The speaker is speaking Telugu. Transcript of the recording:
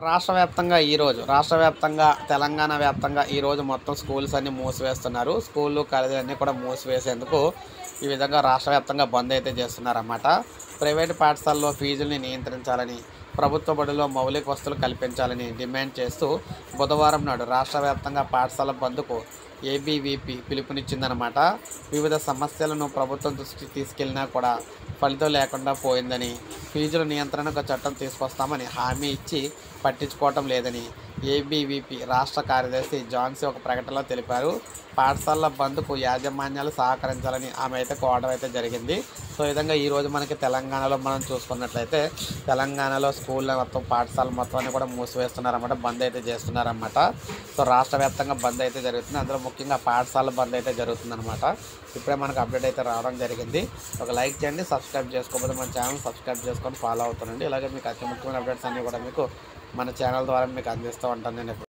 రాష్ట్ర వ్యాప్తంగా తెలంగాణ వ్యాప్తంగా ఈరోజు మొత్తం స్కూల్స్ అన్నీ మూసివేస్తున్నారు. స్కూళ్ళు, కాలేజీలన్నీ కూడా మూసివేసేందుకు ఈ విధంగా రాష్ట్ర వ్యాప్తంగా బంద్ అయితే చేస్తున్నారన్నమాట. ప్రైవేటు పాఠశాలలో ఫీజుల్ని నియంత్రించాలని, ప్రభుత్వ బడుల్లో మౌలిక వసతులు కల్పించాలని డిమాండ్ చేస్తూ బుధవారం నాడు రాష్ట్ర వ్యాప్తంగా పాఠశాల బంద్కు ఏబీవీపీ పిలుపునిచ్చిందనమాట. వివిధ సమస్యలను ప్రభుత్వం దృష్టికి తీసుకెళ్లినా కూడా ఫలితం లేకుండా పోయిందని, ఫీజుల నియంత్రణకు చట్టం తీసుకొస్తామని హామీ ఇచ్చి పట్టించుకోవటం లేదని ఏబీవీపీ రాష్ట్ర కార్యదర్శి ఝాన్సీ ఒక ప్రకటనలో తెలిపారు. పాఠశాలల బంద్కు యాజమాన్యాలు సహకరించాలని ఆమె అయితే కోరడం అయితే జరిగింది. సో ఈ విధంగా ఈరోజు మనకి తెలంగాణలో మనం చూసుకున్నట్లయితే తెలంగాణలో స్కూళ్ళ మొత్తం పాఠశాల మొత్తాన్ని కూడా మూసివేస్తున్నారన్నమాట. బంద్ అయితే చేస్తున్నారన్నమాట. సో రాష్ట్ర వ్యాప్తంగా బంద్ అయితే జరుగుతుంది. అందులో ముఖ్యంగా పాఠశాల బంద్ అయితే జరుగుతుందన్నమాట. ఇప్పుడే మనకు అప్డేట్ అయితే రావడం జరిగింది. ఒక లైక్ చేయండి, సబ్స్క్రైబ్ చేసుకోకపోతే మన ఛానల్ సబ్స్క్రైబ్ చేసుకొని ఫాలో అవుతానండి. ఇలాగే మీకు అతి ముఖ్యమైన అప్డేట్స్ అన్నీ కూడా మీకు మన ఛానల్ ద్వారా మీకు అందిస్తూ ఉంటాను నేను.